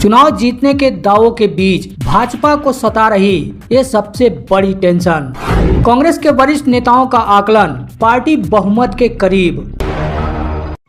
चुनाव जीतने के दावों के बीच भाजपा को सता रही ये सबसे बड़ी टेंशन। कांग्रेस के वरिष्ठ नेताओं का आकलन, पार्टी बहुमत के करीब।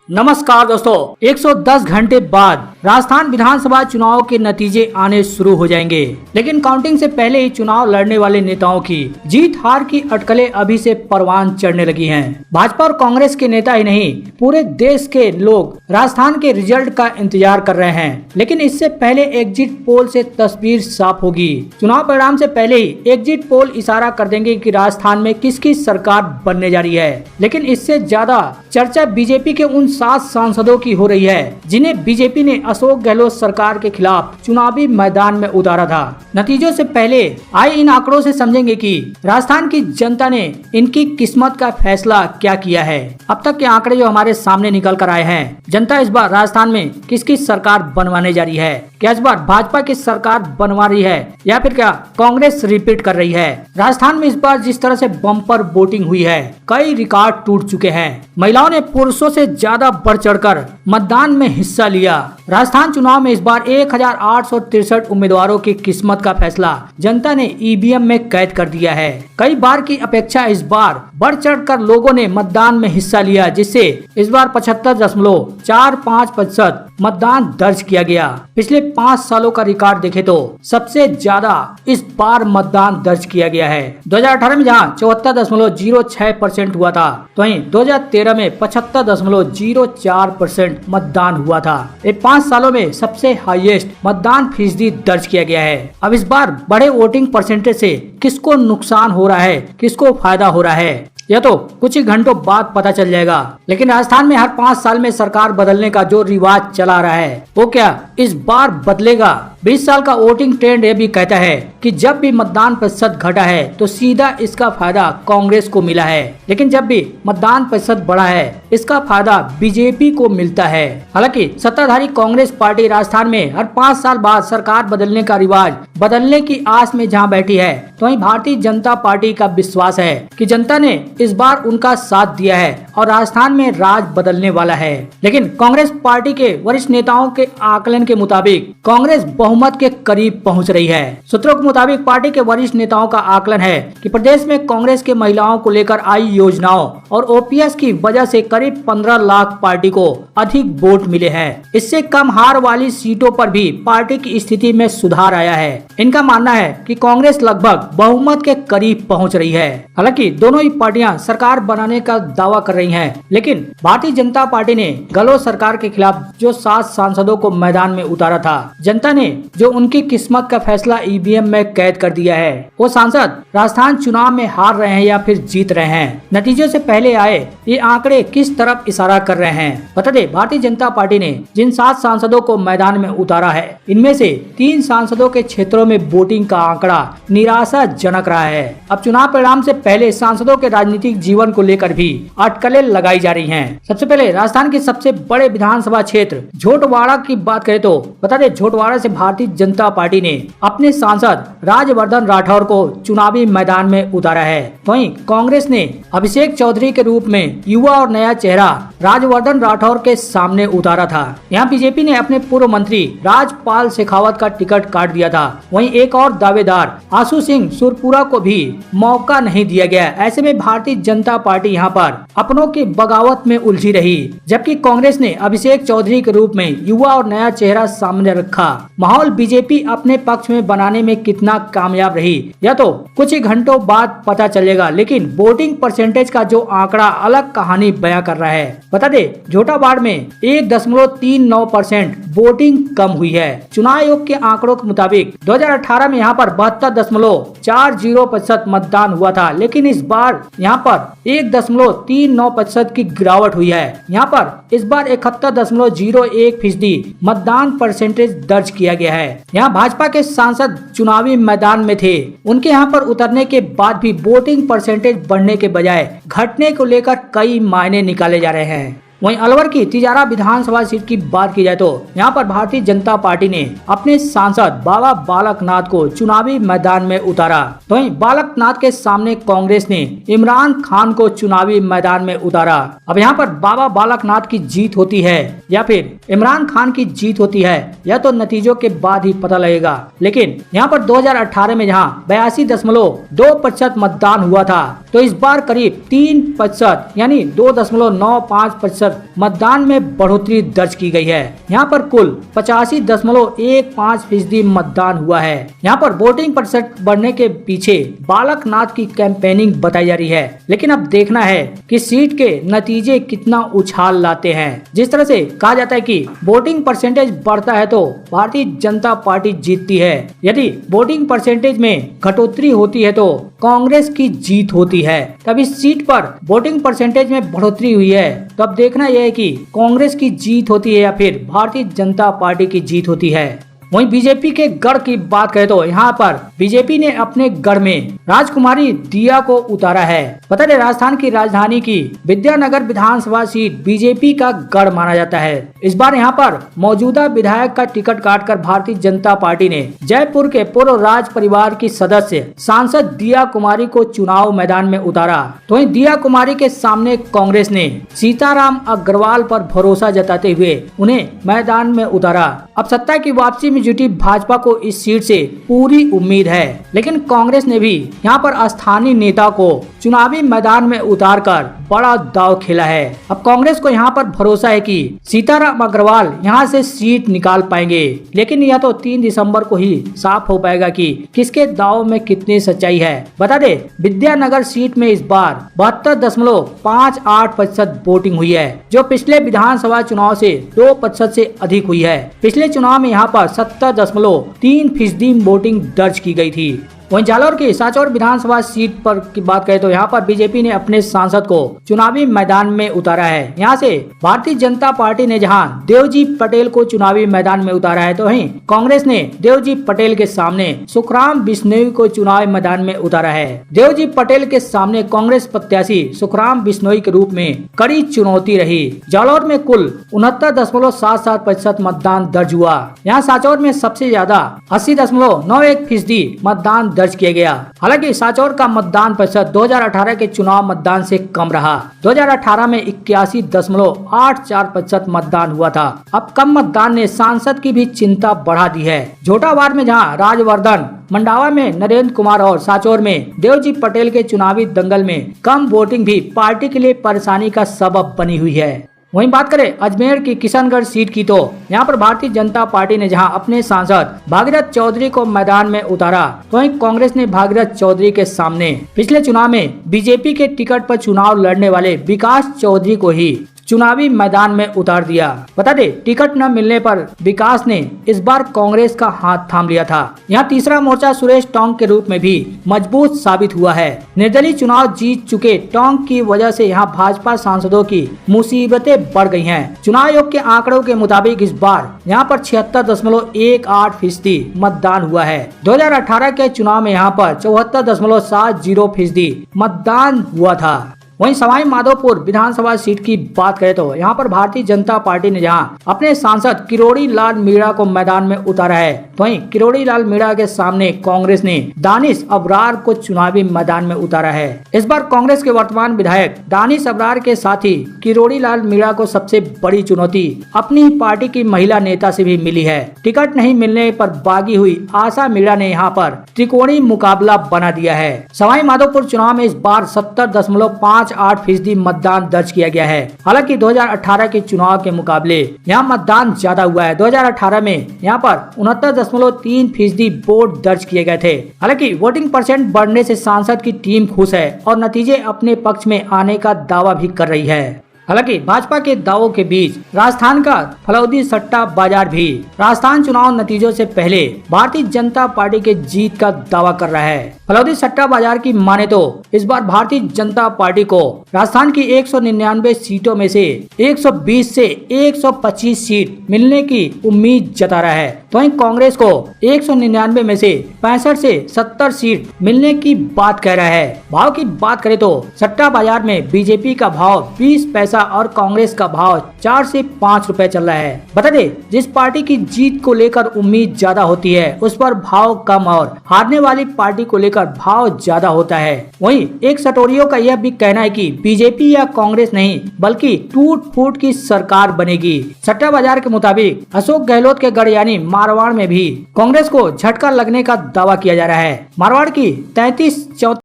नमस्कार दोस्तों, 110 घंटे बाद राजस्थान विधानसभा चुनाव के नतीजे आने शुरू हो जाएंगे, लेकिन काउंटिंग से पहले ही चुनाव लड़ने वाले नेताओं की जीत हार की अटकलें अभी से परवान चढ़ने लगी हैं। भाजपा और कांग्रेस के नेता ही नहीं, पूरे देश के लोग राजस्थान के रिजल्ट का इंतजार कर रहे हैं। लेकिन इससे पहले एग्जिट पोल से तस्वीर साफ होगी। चुनाव परिणाम से पहले ही एग्जिट पोल इशारा कर देंगे कि राजस्थान में किसकी सरकार बनने जा रही है। लेकिन इससे ज्यादा चर्चा बीजेपी के उन 7 सांसदों की हो रही है जिन्हें बीजेपी ने अशोक गहलोत सरकार के खिलाफ चुनावी मैदान में उतारा था। नतीजों से पहले आए इन आंकड़ों से समझेंगे कि राजस्थान की जनता ने इनकी किस्मत का फैसला क्या किया है। अब तक के आंकड़े जो हमारे सामने निकल कर आए हैं, जनता इस बार राजस्थान में किसकी सरकार बनवाने जा रही है। क्या इस बार भाजपा की सरकार बनवा रही है या फिर क्या कांग्रेस रिपीट कर रही है। राजस्थान में इस बार जिस तरह से बम्पर वोटिंग हुई है, कई रिकॉर्ड टूट चुके हैं। महिलाओं ने पुरुषों से ज्यादा बढ़ चढ़कर मतदान में हिस्सा लिया। राजस्थान चुनाव में इस बार 1863 उम्मीदवारों की किस्मत का फैसला जनता ने ईवीएम में कैद कर दिया है। कई बार की अपेक्षा इस बार बढ़ चढ़कर लोगों ने मतदान में हिस्सा लिया, जिससे इस बार 75.45% मतदान दर्ज किया गया। पिछले 5 सालों का रिकॉर्ड देखे तो सबसे ज्यादा इस बार मतदान दर्ज किया गया है। 2018 में जहां 74.06% हुआ था, तो वहीं 2013 में 75.04% मतदान हुआ था। 5 सालों में सबसे हाईएस्ट मतदान फीसदी दर्ज किया गया है। अब इस बार बड़े वोटिंग परसेंटेज से किसको नुकसान हो रहा है, किसको फायदा हो रहा है, यह तो कुछ ही घंटों बाद पता चल जाएगा। लेकिन राजस्थान में हर 5 साल में सरकार बदलने का जो रिवाज चला रहा है, वो क्या इस बार बदलेगा। 20 साल का वोटिंग ट्रेंड ये भी कहता है कि जब भी मतदान प्रतिशत घटा है तो सीधा इसका फायदा कांग्रेस को मिला है, लेकिन जब भी मतदान प्रतिशत बढ़ा है इसका फायदा बीजेपी को मिलता है। हालांकि सत्ताधारी कांग्रेस पार्टी राजस्थान में हर 5 साल बाद सरकार बदलने का रिवाज बदलने की आस में जहां बैठी है, तो वहीं भारतीय जनता पार्टी का विश्वास है कि जनता ने इस बार उनका साथ दिया है और राजस्थान में राज बदलने वाला है। लेकिन कांग्रेस पार्टी के वरिष्ठ नेताओं के आकलन के मुताबिक कांग्रेस बहुमत के करीब पहुंच रही है। सूत्रों के मुताबिक पार्टी के वरिष्ठ नेताओं का आकलन है कि प्रदेश में कांग्रेस के महिलाओं को लेकर आई योजनाओं और ओपीएस की वजह से करीब 15 लाख पार्टी को अधिक वोट मिले हैं। इससे कम हार वाली सीटों पर भी पार्टी की स्थिति में सुधार आया है। इनका मानना है कि कांग्रेस लगभग बहुमत के करीब पहुंच रही है। हालांकि दोनों ही पार्टियां सरकार बनाने का दावा कर रही हैं, लेकिन भारतीय जनता पार्टी ने गहलोत सरकार के खिलाफ जो 7 सांसदों को मैदान में उतारा था, जनता ने जो उनकी किस्मत का फैसला ईवीएम में कैद कर दिया है, वो सांसद राजस्थान चुनाव में हार रहे हैं या फिर जीत रहे हैं। नतीजों से पहले आए ये आंकड़े किस तरफ इशारा कर रहे हैं। बता दें, भारतीय जनता पार्टी ने जिन 7 सांसदों को मैदान में उतारा है, इनमें से 3 सांसदों के क्षेत्रों में वोटिंग का आंकड़ा निराशाजनक रहा है। अब चुनाव परिणाम से पहले सांसदों के राजनीतिक जीवन को लेकर भी अटकलें लगाई जा रही हैं। सबसे पहले राजस्थान के सबसे बड़े विधानसभा क्षेत्र झोटवाड़ा की बात करें तो बता दें, झोटवाड़ा से भारतीय जनता पार्टी ने अपने सांसद राजवर्धन राठौर को चुनावी मैदान में उतारा है। वहीं कांग्रेस ने अभिषेक चौधरी के रूप में युवा और नया चेहरा राजवर्धन राठौर के सामने उतारा था। यहाँ बीजेपी ने अपने पूर्व मंत्री राजपाल शेखावत का टिकट काट दिया था। वहीं एक और दावेदार आशु सिंह सुरपुरा को भी मौका नहीं दिया गया। ऐसे में भारतीय जनता पार्टी यहाँ पर अपनों की बगावत में उलझी रही, जबकि कांग्रेस ने अभिषेक चौधरी के रूप में युवा और नया चेहरा सामने रखा। माहौल बीजेपी अपने पक्ष में बनाने में कितना कामयाब रही, यह तो कुछ ही घंटों बाद पता चलेगा। लेकिन वोटिंग परसेंटेज का जो आंकड़ा अलग कहानी बयां कर रहा है। बता दे, झोटाबाड़ में 1.39% वोटिंग कम हुई है। चुनाव आयोग के आंकड़ों के मुताबिक 2018 में यहाँ पर 72.40% मतदान हुआ था, लेकिन इस बार यहाँ पर 1.39% की गिरावट हुई है। यहाँ पर इस बार 71.01% मतदान परसेंटेज दर्ज किया गया है। यहाँ भाजपा के सांसद चुनावी मैदान में थे, उनके यहाँ पर उतरने के बाद भी वोटिंग परसेंटेज बढ़ने के बजाय घटने को लेकर कई मायने निकाले जा रहे हैं। वहीं अलवर की तिजारा विधानसभा सीट की बात की जाए तो यहाँ पर भारतीय जनता पार्टी ने अपने सांसद बाबा बालकनाथ को चुनावी मैदान में उतारा। तो वहीं बालकनाथ के सामने कांग्रेस ने इमरान खान को चुनावी मैदान में उतारा। अब यहाँ पर बाबा बालकनाथ की जीत होती है या फिर इमरान खान की जीत होती है, यह तो नतीजों के बाद ही पता लगेगा। लेकिन यहाँ पर 2018 में जहाँ 82.2% मतदान हुआ था, तो इस बार करीब 3% यानी 2.95% मतदान में बढ़ोतरी दर्ज की गई है। यहाँ पर कुल 85.15% मतदान हुआ है। यहाँ पर वोटिंग प्रतिशत बढ़ने के पीछे बालकनाथ की कैंपेनिंग बताई जा रही है। लेकिन अब देखना है कि सीट के नतीजे कितना उछाल लाते हैं। जिस तरह से कहा जाता है कि वोटिंग परसेंटेज बढ़ता है तो भारतीय जनता पार्टी जीतती है, यदि वोटिंग परसेंटेज में घटोतरी होती है तो कांग्रेस की जीत होती है। तब इस सीट पर वोटिंग परसेंटेज में बढ़ोतरी हुई है, तो अब देखना यह है कि कांग्रेस की जीत होती है या फिर भारतीय जनता पार्टी की जीत होती है। वहीं बीजेपी के गढ़ की बात करें तो यहाँ पर बीजेपी ने अपने गढ़ में राजकुमारी दिया को उतारा है। बता दें, राजस्थान की राजधानी की विद्यानगर विधानसभा सीट बीजेपी का गढ़ माना जाता है। इस बार यहाँ पर मौजूदा विधायक का टिकट काटकर भारतीय जनता पार्टी ने जयपुर के पूर्व राज परिवार की सदस्य सांसद दिया कुमारी को चुनाव मैदान में उतारा। तो वहीं दिया कुमारी के सामने कांग्रेस ने सीताराम अग्रवाल पर भरोसा जताते हुए उन्हें मैदान में उतारा। अब सत्ता की वापसी में जुटी भाजपा को इस सीट से पूरी उम्मीद है, लेकिन कांग्रेस ने भी यहां पर स्थानीय नेता को चुनावी मैदान में उतारकर बड़ा दांव खेला है। अब कांग्रेस को यहां पर भरोसा है कि सीताराम अग्रवाल यहां से सीट निकाल पाएंगे, लेकिन यह तो 3 दिसंबर को ही साफ हो पाएगा कि किसके दांव में कितनी सच्चाई है। बता दे, विद्यानगर सीट में इस बार 72.58% वोटिंग हुई है, जो पिछले विधानसभा चुनाव से 2% से अधिक हुई है। पिछले चुनाव में यहाँ पर 70.3% वोटिंग दर्ज की गई थी। वहीं जालौर की सांचौर विधानसभा सीट पर की बात करें तो यहाँ पर बीजेपी ने अपने सांसद को चुनावी मैदान में उतारा है। यहाँ से भारतीय जनता पार्टी ने जहाँ देवजी पटेल को चुनावी मैदान में उतारा है, तो वहीं कांग्रेस ने देवजी पटेल के सामने सुखराम बिश्नोई को चुनावी मैदान में उतारा है। देवजी पटेल के सामने कांग्रेस प्रत्याशी सुखराम बिश्नोई के रूप में कड़ी चुनौती रही। जालौर में कुल 69.77% मतदान दर्ज हुआ। यहाँ सांचौर में सबसे ज्यादा 80.91% मतदान दर्ज किया गया। हालांकि सांचौर का मतदान प्रतिशत 2018 के चुनाव मतदान से कम रहा। 2018 में 81.84% मतदान हुआ था। अब कम मतदान ने सांसद की भी चिंता बढ़ा दी है। झोटावार में जहां राजवर्धन, मंडावा में नरेंद्र कुमार और सांचौर में देवजी पटेल के चुनावी दंगल में कम वोटिंग भी पार्टी के लिए परेशानी का सबब बनी हुई है। वहीं बात करें अजमेर की किशनगढ़ सीट की, तो यहाँ पर भारतीय जनता पार्टी ने जहां अपने सांसद भागीरथ चौधरी को मैदान में उतारा, तो वहीं कांग्रेस ने भागीरथ चौधरी के सामने पिछले चुनाव में बीजेपी के टिकट पर चुनाव लड़ने वाले विकास चौधरी को ही चुनावी मैदान में उतार दिया। बता दे, टिकट न मिलने पर विकास ने इस बार कांग्रेस का हाथ थाम लिया था। यहाँ तीसरा मोर्चा सुरेश टोंक के रूप में भी मजबूत साबित हुआ है। निर्दलीय चुनाव जीत चुके टोंक की वजह से यहाँ भाजपा सांसदों की मुसीबतें बढ़ गई हैं। चुनाव आयोग के आंकड़ों के मुताबिक इस बार यहाँ पर 76.18% मतदान हुआ है। 2018 के चुनाव में यहाँ पर 74.70% मतदान हुआ था। वहीं सवाई माधोपुर विधानसभा सीट की बात करें तो यहाँ पर भारतीय जनता पार्टी ने जहाँ अपने सांसद किरोड़ी लाल मीणा को मैदान में उतारा है, तो वहीं किरोड़ी लाल मीणा के सामने कांग्रेस ने दानिश अबरार को चुनावी मैदान में उतारा है। इस बार कांग्रेस के वर्तमान विधायक दानिश अबरार के साथ ही किरोड़ी लाल मीणा को सबसे बड़ी चुनौती अपनी ही पार्टी की महिला नेता से भी मिली है। टिकट नहीं मिलने पर बागी हुई आशा मीणा ने यहाँ पर त्रिकोणीय मुकाबला बना दिया है। सवाई माधोपुर चुनाव में इस बार 70.58% मतदान दर्ज किया गया है। हालांकि 2018 के चुनाव के मुकाबले यहाँ मतदान ज्यादा हुआ है। 2018 में यहाँ पर 69.3% वोट दर्ज किए गए थे। हालांकि वोटिंग परसेंट बढ़ने से सांसद की टीम खुश है और नतीजे अपने पक्ष में आने का दावा भी कर रही है। हालांकि भाजपा के दावों के बीच राजस्थान का फलौदी सट्टा बाजार भी राजस्थान चुनाव नतीजों से पहले भारतीय जनता पार्टी के जीत का दावा कर रहा है। फलौदी सट्टा बाजार की माने तो इस बार भारतीय जनता पार्टी को राजस्थान की 199 सीटों में से 120 से 125 सीट मिलने की उम्मीद जता रहा है, तो वहीं कांग्रेस को 199 में से 65 से 70 सीट मिलने की बात कह रहा है। भाव की बात करें तो सट्टा बाजार में बीजेपी का भाव 20 पैसा पैसा और कांग्रेस का भाव 4 से 5 रुपए चल रहा है। बता दे, जिस पार्टी की जीत को लेकर उम्मीद ज्यादा होती है उस पर भाव कम और हारने वाली पार्टी को लेकर भाव ज्यादा होता है। वहीं एक सटोरियों का यह भी कहना है कि बीजेपी या कांग्रेस नहीं बल्कि टूट फूट की सरकार बनेगी। सट्टा बाजार के मुताबिक अशोक गहलोत के गढ़ यानी मारवाड़ में भी कांग्रेस को झटका लगने का दावा किया जा रहा है। मारवाड़ की 33